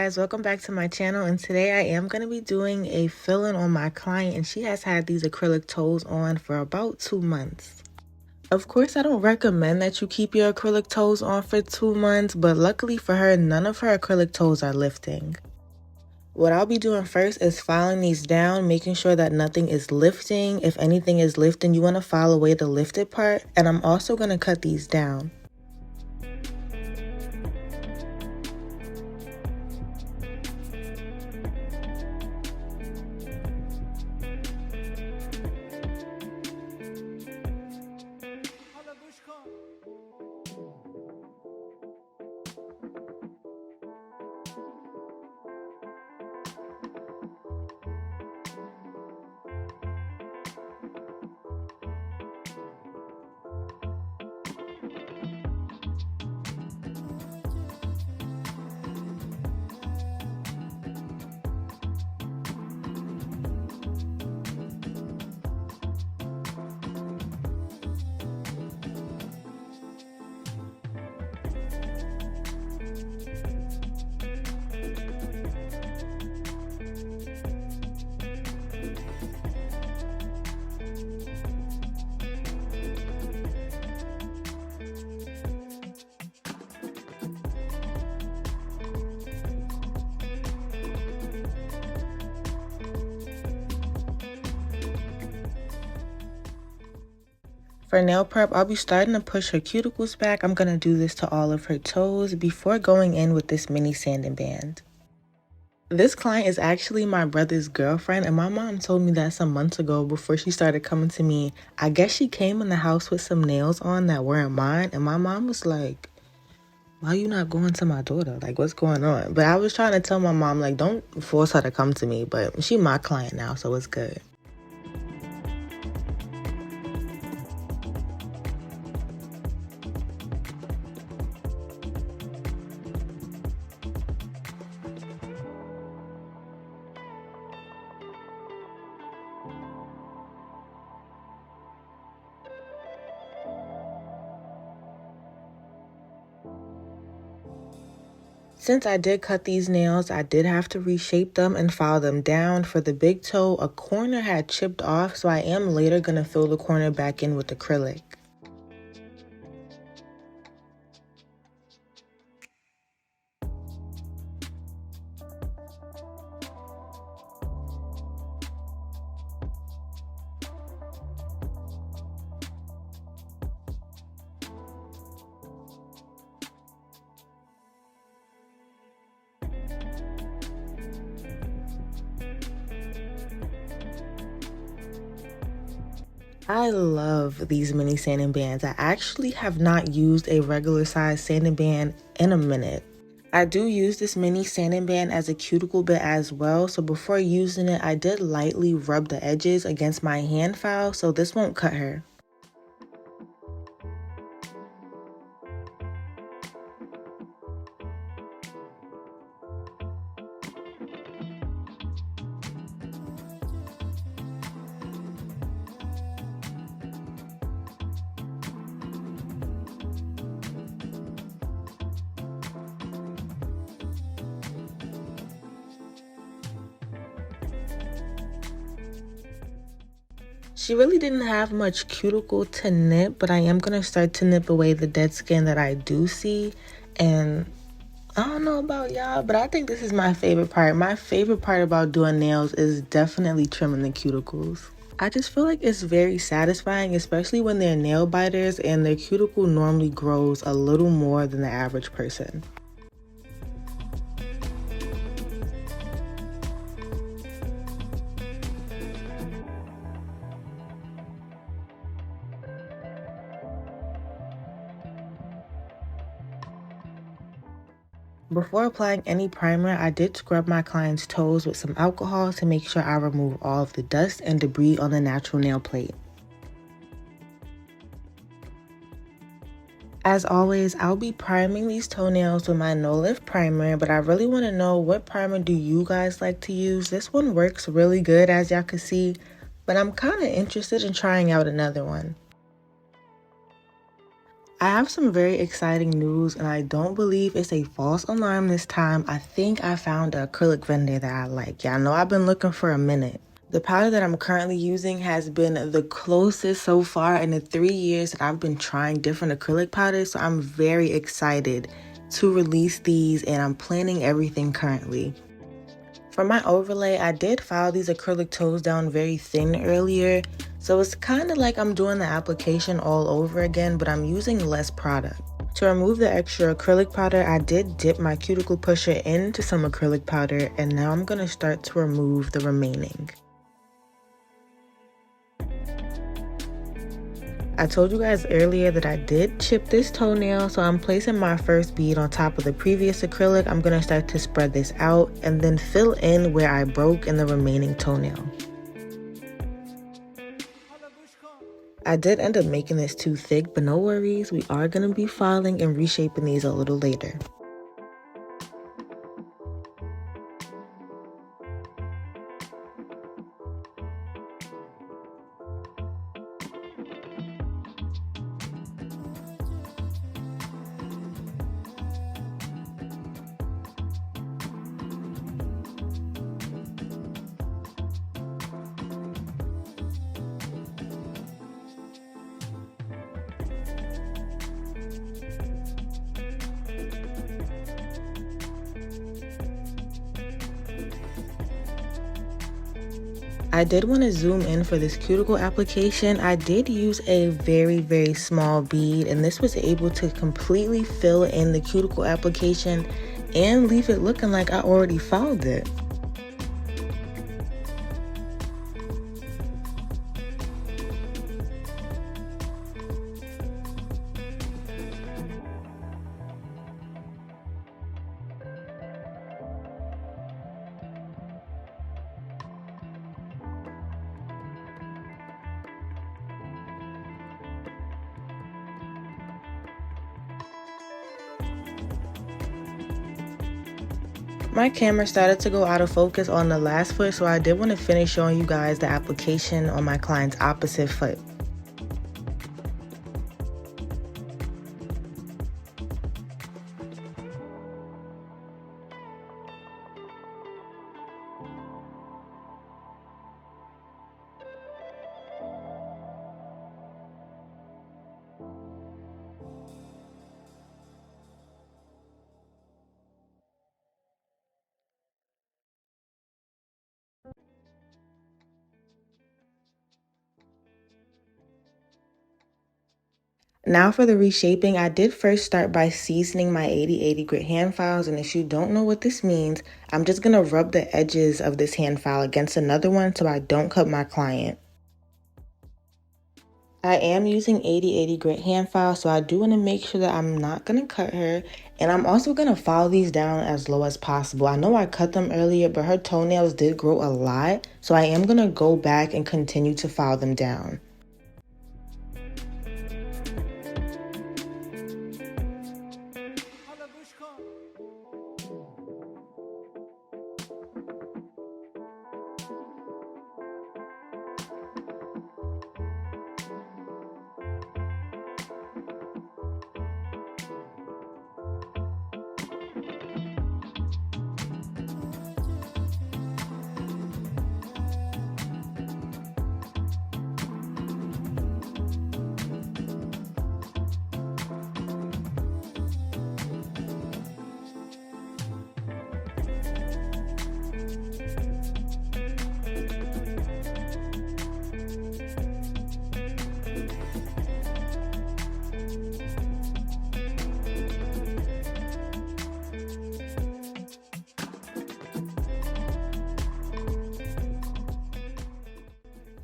guys, welcome back to my channel, and today I am going to be doing a fill-in on my client, and she has had these acrylic toes on for about 2 months. Of course, I don't recommend that you keep your acrylic toes on for 2 months, but luckily for her, none of her acrylic toes are lifting. What I'll be doing first is filing these down, making sure that nothing is lifting. If anything is lifting, you want to file away the lifted part, and I'm also going to cut these down. For nail prep, I'll be starting to push her cuticles back. I'm going to do this to all of her toes before going in with this mini sanding band. This client is actually my brother's girlfriend, and my mom told me that some months ago before she started coming to me. I guess she came in the house with some nails on that weren't mine, and my mom was like, why you not going to my daughter? Like, what's going on? But I was trying to tell my mom, like, don't force her to come to me, but she my client now, so it's good. Since I did cut these nails, I did have to reshape them and file them down. For the big toe, a corner had chipped off, so I am later going to fill the corner back in with acrylic. I love these mini sanding bands. I actually have not used a regular size sanding band in a minute. I do use this mini sanding band as a cuticle bit as well, so before using it, I did lightly rub the edges against my hand file so this won't cut her. She really didn't have much cuticle to nip, but I am going to start to nip away the dead skin that I do see. And I don't know about y'all, but I think this is my favorite part. My favorite part about doing nails is definitely trimming the cuticles. I just feel like it's very satisfying, especially when they're nail biters and their cuticle normally grows a little more than the average person. Before applying any primer, I did scrub my client's toes with some alcohol to make sure I remove all of the dust and debris on the natural nail plate. As always, I'll be priming these toenails with my no lift primer, but I really want to know, what primer do you guys like to use? This one works really good, as y'all can see, but I'm kind of interested in trying out another one. I have some very exciting news, and I don't believe it's a false alarm this time. I think I found an acrylic vendor that I like. Yeah, I know I've been looking for a minute. The powder that I'm currently using has been the closest so far in the 3 years that I've been trying different acrylic powders, so I'm very excited to release these, and I'm planning everything currently. For my overlay, I did file these acrylic toes down very thin earlier, so it's kind of like I'm doing the application all over again, but I'm using less product. To remove the extra acrylic powder, I did dip my cuticle pusher into some acrylic powder, and now I'm going to start to remove the remaining. I told you guys earlier that I did chip this toenail, so I'm placing my first bead on top of the previous acrylic. I'm going to start to spread this out and then fill in where I broke in the remaining toenail. I did end up making this too thick, but no worries, we are going to be filing and reshaping these a little later. I did want to zoom in for this cuticle application. I did use a very small bead, and this was able to completely fill in the cuticle application and leave it looking like I already filed it. My camera started to go out of focus on the last foot, so I did want to finish showing you guys the application on my client's opposite foot. Now for the reshaping, I did first start by seasoning my 80/80 grit hand files, and if you don't know what this means, I'm just going to rub the edges of this hand file against another one so I don't cut my client. I am using 80/80 grit hand file, so I do want to make sure that I'm not going to cut her, and I'm also going to file these down as low as possible. I know I cut them earlier, but her toenails did grow a lot, so I am going to go back and continue to file them down.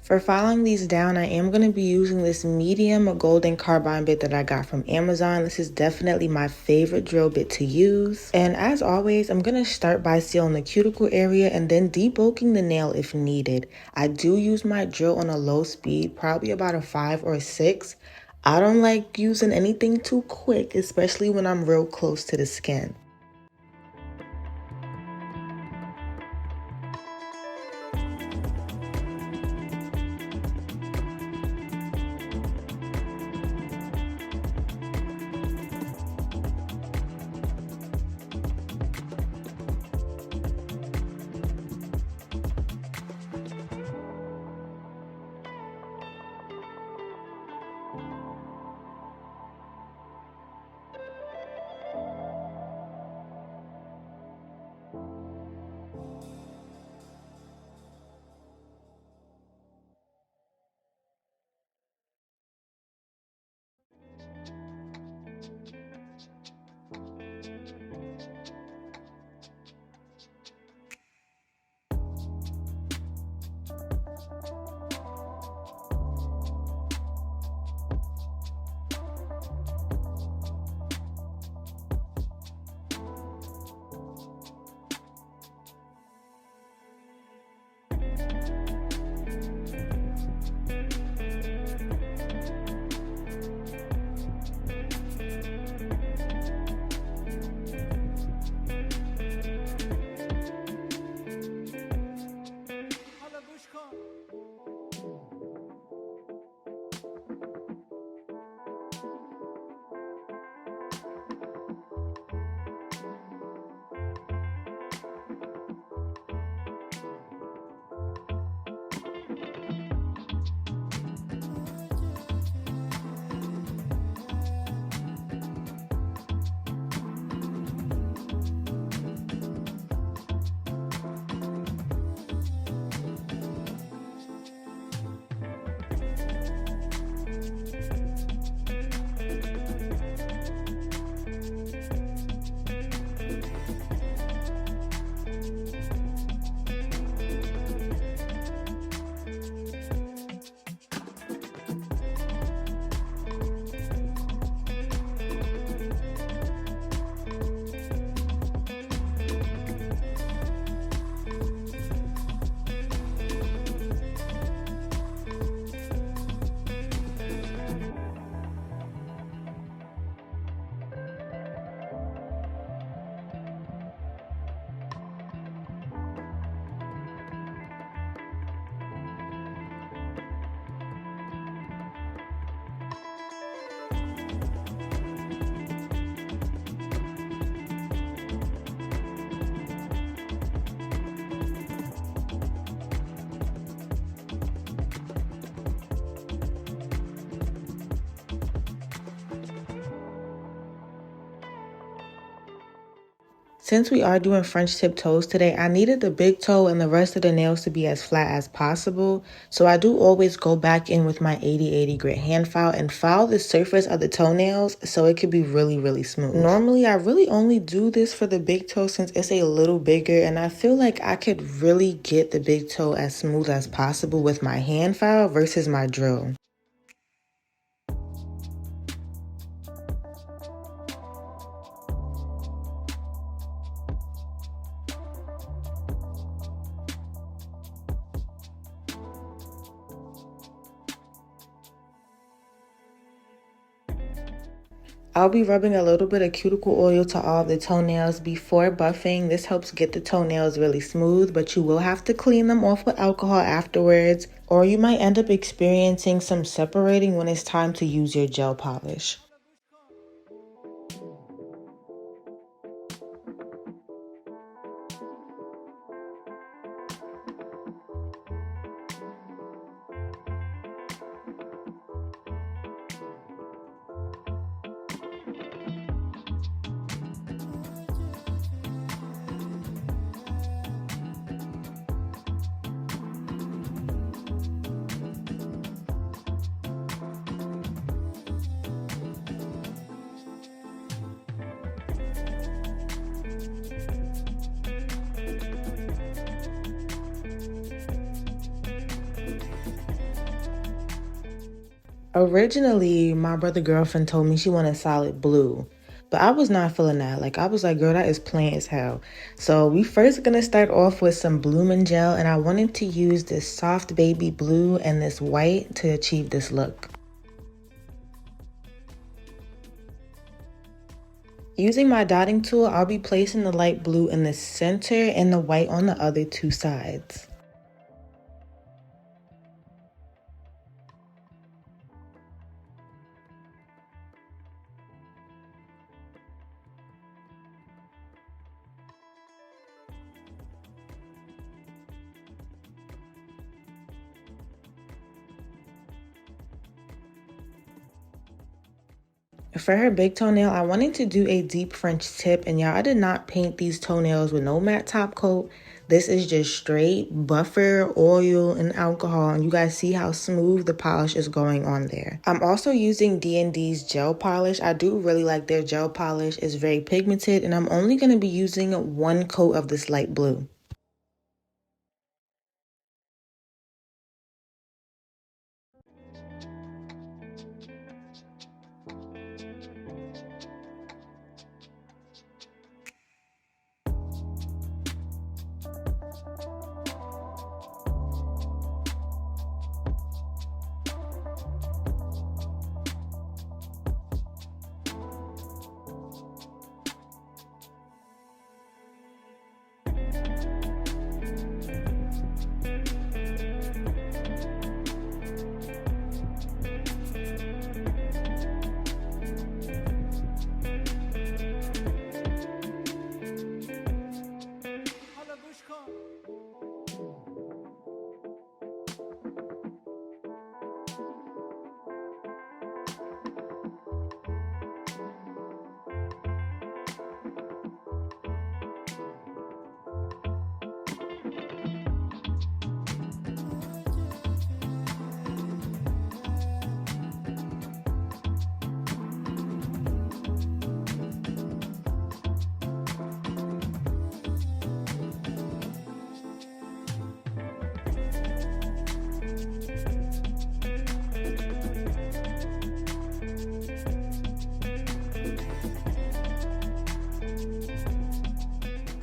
For filing these down, I am going to be using this medium golden carbon bit that I got from Amazon. This is definitely my favorite drill bit to use. And as always, I'm going to start by sealing the cuticle area and then debulking the nail if needed. I do use my drill on a low speed, probably about a 5 or 6. I don't like using anything too quick, especially when I'm real close to the skin. Since we are doing French tip toes today, I needed the big toe and the rest of the nails to be as flat as possible. So I do always go back in with my 80/80 grit hand file and file the surface of the toenails so it could be really, really smooth. Normally, I really only do this for the big toe since it's a little bigger, and I feel like I could really get the big toe as smooth as possible with my hand file versus my drill. I'll be rubbing a little bit of cuticle oil to all of the toenails before buffing. This helps get the toenails really smooth, but you will have to clean them off with alcohol afterwards, or you might end up experiencing some separating when it's time to use your gel polish. Originally, my brother girlfriend told me she wanted solid blue, but I was not feeling that. Like, I was like, girl, that is plain as hell. So we first gonna start off with some blooming gel, and I wanted to use this soft baby blue and this white to achieve this look. Using my dotting tool, I'll be placing the light blue in the center and the white on the other two sides. For her big toenail, I wanted to do a deep French tip, and y'all, I did not paint these toenails with no matte top coat. This is just straight buffer, oil, and alcohol, and you guys see how smooth the polish is going on there. I'm also using D&D's gel polish. I do really like their gel polish. It's very pigmented, and I'm only going to be using one coat of this light blue.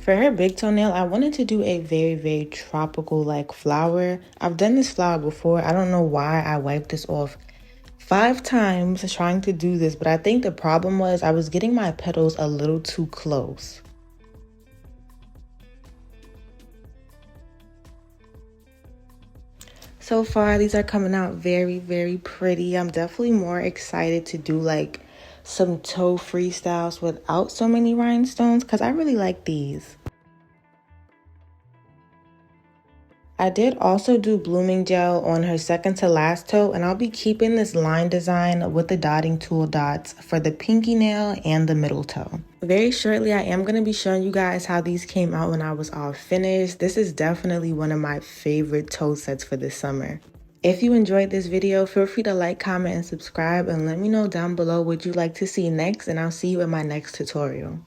For her big toenail, I wanted to do a very, very tropical like flower. I've done this flower before. I don't know why I wiped this off 5 times trying to do this, but I think the problem was I was getting my petals a little too close. So far, these are coming out very, very pretty. I'm definitely more excited to do like some toe freestyles without so many rhinestones because I really like these. I did also do blooming gel on her second to last toe, and I'll be keeping this line design with the dotting tool dots for the pinky nail and the middle toe. Very shortly, I am going to be showing you guys how these came out when I was all finished. This is definitely one of my favorite toe sets for this summer. If you enjoyed this video, feel free to like, comment, and subscribe, and let me know down below what you'd like to see next, and I'll see you in my next tutorial.